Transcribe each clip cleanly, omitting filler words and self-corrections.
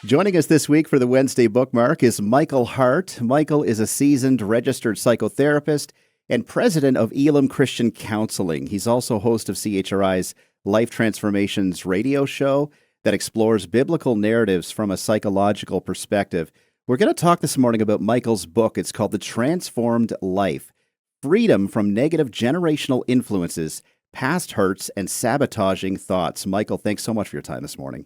Joining us this week for the Wednesday Bookmark is Michael Hart. Michael is a seasoned registered psychotherapist and president of Elam Christian Counseling. He's also host of CHRI's Life Transformations radio show that explores biblical narratives from a psychological perspective. We're going to talk this morning about Michael's book. It's called The Transformed Life: Freedom from Negative Generational Influences, Past Hurts, and Sabotaging Thoughts. Michael, thanks so much for your time this morning.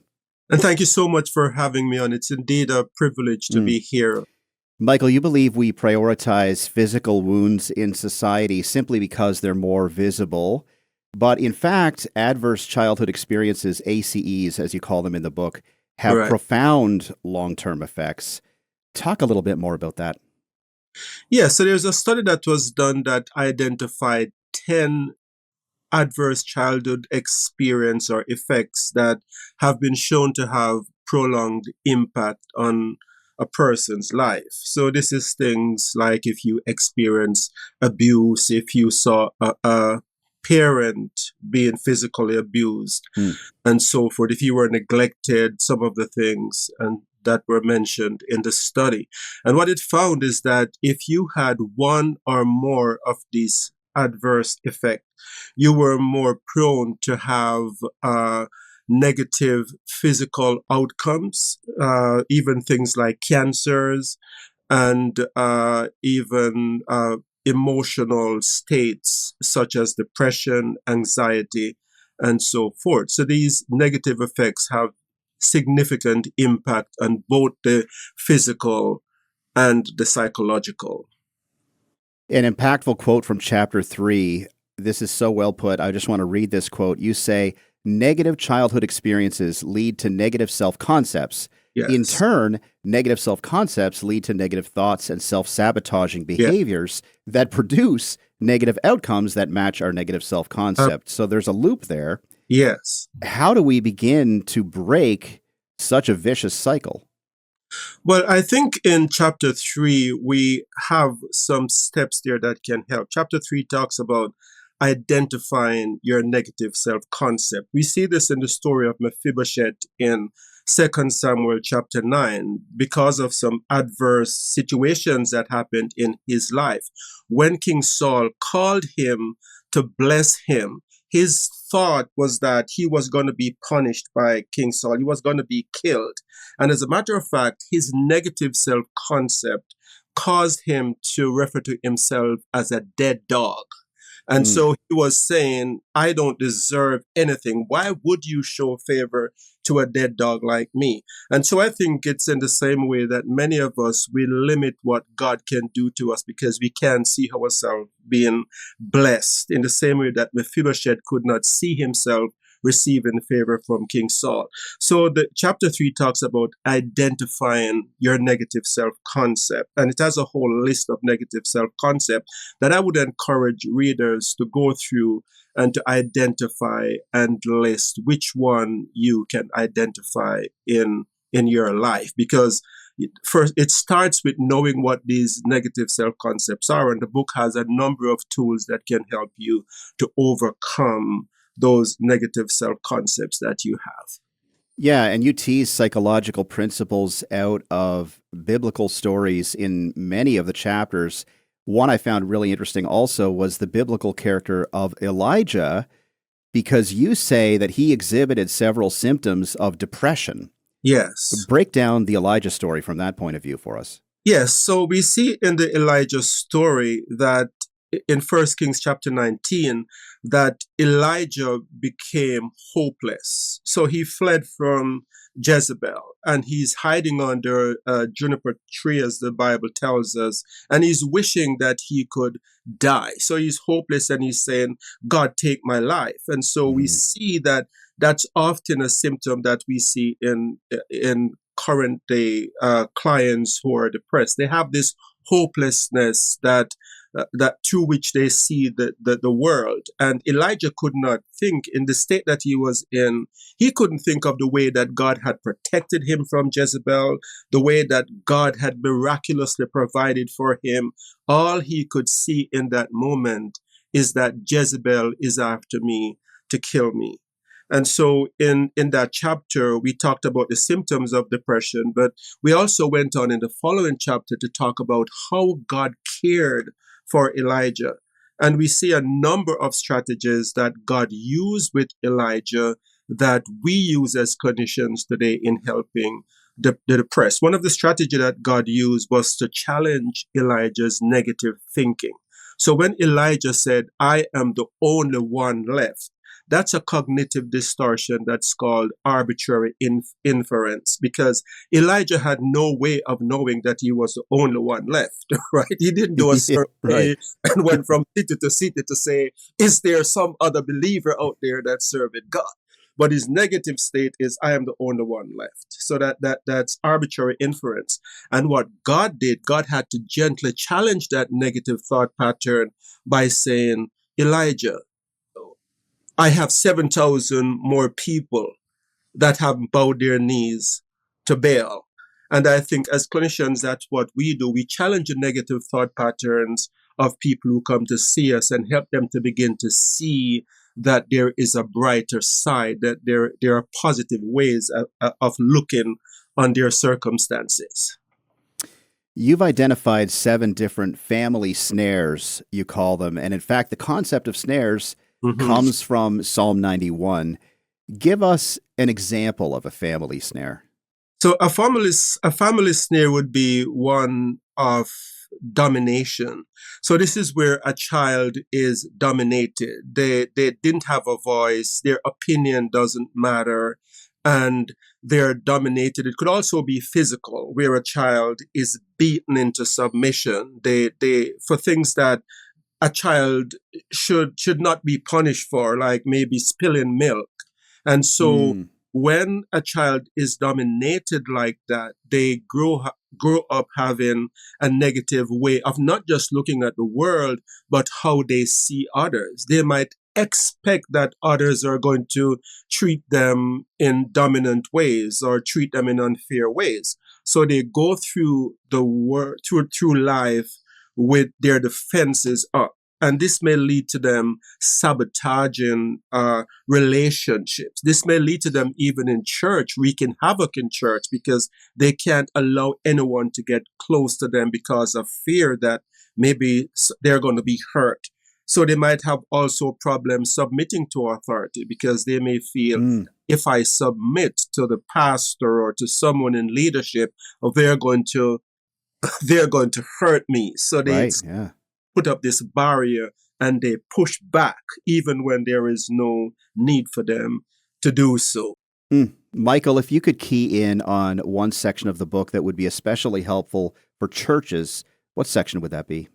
And thank you so much for having me on. It's indeed a privilege to be here. Michael, you believe we prioritize physical wounds in society simply because they're more visible. But in fact, adverse childhood experiences, ACEs, as you call them in the book, have profound long-term effects. Talk a little bit more about that. Yeah, so there's a study that was done that identified 10 adverse childhood experience or effects that have been shown to have prolonged impact on a person's life. So this is things like if you experience abuse, if you saw a parent being physically abused, and so forth, if you were neglected, some of the things and that were mentioned in the study. And what it found is that if you had one or more of these adverse effect, you were more prone to have negative physical outcomes, even things like cancers and even emotional states such as depression, anxiety, and so forth. So these negative effects have significant impact on both the physical and the psychological. An impactful quote from chapter 3. This is so well put. I just want to read this quote. You say, negative childhood experiences lead to negative self-concepts. Yes. In turn, negative self-concepts lead to negative thoughts and self-sabotaging behaviors that produce negative outcomes that match our negative self-concept. So there's a loop there. Yes. How do we begin to break such a vicious cycle? Well, I think in chapter 3, we have some steps there that can help. Chapter 3 talks about identifying your negative self-concept. We see this in the story of Mephibosheth in 2 Samuel chapter 9 because of some adverse situations that happened in his life. When King Saul called him to bless him, his thought was that he was going to be punished by King Saul. He was going to be killed. And as a matter of fact, his negative self-concept caused him to refer to himself as a dead dog. And so he was saying, I don't deserve anything. Why would you show favor to a dead dog like me? And so I think it's in the same way that many of us, we limit what God can do to us because we can't see ourselves being blessed in the same way that Mephibosheth could not see himself receiving favor from King Saul. So the chapter 3 talks about identifying your negative self-concept, and it has a whole list of negative self-concept that I would encourage readers to go through and to identify and list which one you can identify in your life. Because first, it starts with knowing what these negative self-concepts are, and the book has a number of tools that can help you to overcome those negative self-concepts that you have. Yeah, and you tease psychological principles out of biblical stories in many of the chapters. One I found really interesting also was the biblical character of Elijah, because you say that he exhibited several symptoms of depression. Yes. Break down the Elijah story from that point of view for us. Yes, so we see in the Elijah story that in 1 Kings chapter 19, that Elijah became hopeless. So he fled from Jezebel and he's hiding under a juniper tree, as the Bible tells us, and he's wishing that he could die. So he's hopeless and he's saying, God, take my life. And so we see that that's often a symptom that we see in current day clients who are depressed. They have this hopelessness that through which they see the world. And Elijah could not think, in the state that he was in, he couldn't think of the way that God had protected him from Jezebel, the way that God had miraculously provided for him. All he could see in that moment is that Jezebel is after me to kill me. And so in that chapter, we talked about the symptoms of depression, but we also went on in the following chapter to talk about how God cared for Elijah. And we see a number of strategies that God used with Elijah that we use as clinicians today in helping the depressed. One of the strategies that God used was to challenge Elijah's negative thinking. So when Elijah said, I am the only one left, that's a cognitive distortion that's called arbitrary inference, because Elijah had no way of knowing that he was the only one left, right? He didn't do a Yeah, right. survey and went from city to say, is there some other believer out there that served God? But his negative state is, I am the only one left. So that's arbitrary inference. And what God did, God had to gently challenge that negative thought pattern by saying, Elijah, I have 7,000 more people that have bowed their knees to Baal. And I think as clinicians, that's what we do. We challenge the negative thought patterns of people who come to see us and help them to begin to see that there is a brighter side, that there are positive ways of looking on their circumstances. You've identified 7 different family snares, you call them. And in fact, the concept of snares comes from Psalm 91. Give us an example of a family snare. So a family snare would be one of domination. So this is where a child is dominated. They didn't have a voice. Their opinion doesn't matter, and they're dominated. It could also be physical, where a child is beaten into submission. They for things that a child should not be punished for, like maybe spilling milk. And so when a child is dominated like that, they grow up having a negative way of not just looking at the world, but how they see others. They might expect that others are going to treat them in dominant ways or treat them in unfair ways. So they go through the world, through life with their defenses up. And this may lead to them sabotaging relationships. This may lead to them even in church, wreaking havoc in church, because they can't allow anyone to get close to them because of fear that maybe they're going to be hurt. So they might have also problems submitting to authority, because they may feel if I submit to the pastor or to someone in leadership, they're going to hurt me. So they put up this barrier and they push back even when there is no need for them to do so. Michael, if you could key in on one section of the book that would be especially helpful for churches, what section would that be?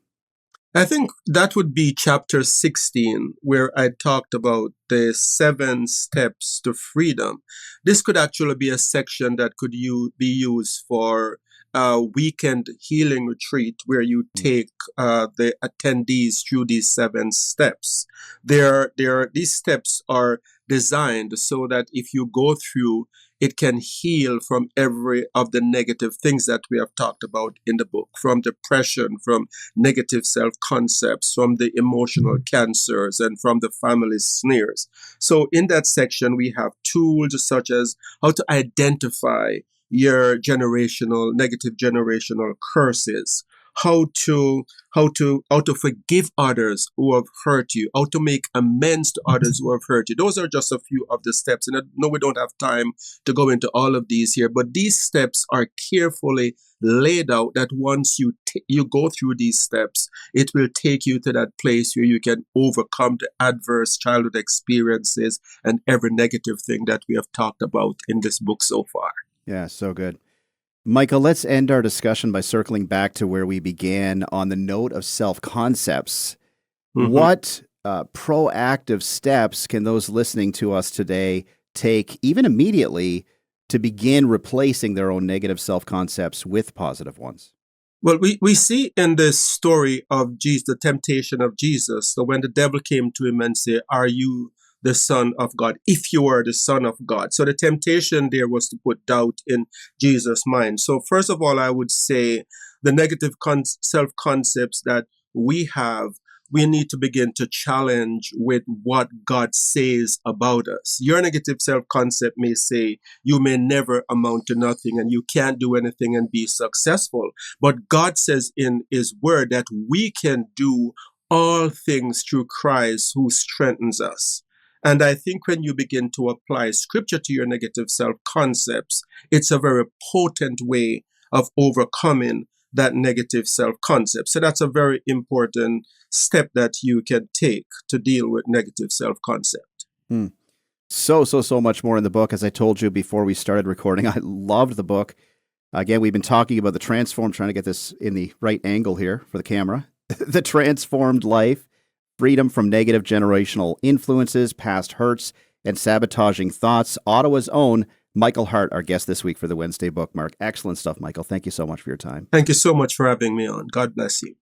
I think that would be chapter 16, where I talked about the 7 steps to freedom. This could actually be a section that could be used for a weekend healing retreat, where you take the attendees through these 7 steps. These steps are designed so that if you go through, it can heal from every of the negative things that we have talked about in the book, from depression, from negative self-concepts, from the emotional cancers, and from the family snares. So in that section, we have tools such as how to identify your negative generational curses, how to forgive others who have hurt you, how to make amends to others who have hurt you. Those are just a few of the steps. And I know we don't have time to go into all of these here, but these steps are carefully laid out, that once you go through these steps, it will take you to that place where you can overcome the adverse childhood experiences and every negative thing that we have talked about in this book so far. Yeah, so good. Michael, let's end our discussion by circling back to where we began on the note of self-concepts. What proactive steps can those listening to us today take, even immediately, to begin replacing their own negative self-concepts with positive ones? Well, we see in this story of Jesus, the temptation of Jesus, so when the devil came to him and said, are you the Son of God, if you are the Son of God? So the temptation there was to put doubt in Jesus' mind. So first of all, I would say the negative self-concepts that we have we need to begin to challenge with what God says about us. Your negative self-concept may say you may never amount to nothing and you can't do anything and be successful. But God says in his word that we can do all things through Christ who strengthens us. And I think when you begin to apply scripture to your negative self-concepts, it's a very potent way of overcoming that negative self-concept. So that's a very important step that you can take to deal with negative self-concept. So much more in the book. As I told you before we started recording, I loved the book. Again, we've been talking about the transformed, trying to get this in the right angle here for the camera. The transformed life, freedom from negative generational influences, past hurts, and sabotaging thoughts. Ottawa's own Michael Hart, our guest this week for the Wednesday Bookmark. Excellent stuff, Michael. Thank you so much for your time. Thank you so much for having me on. God bless you.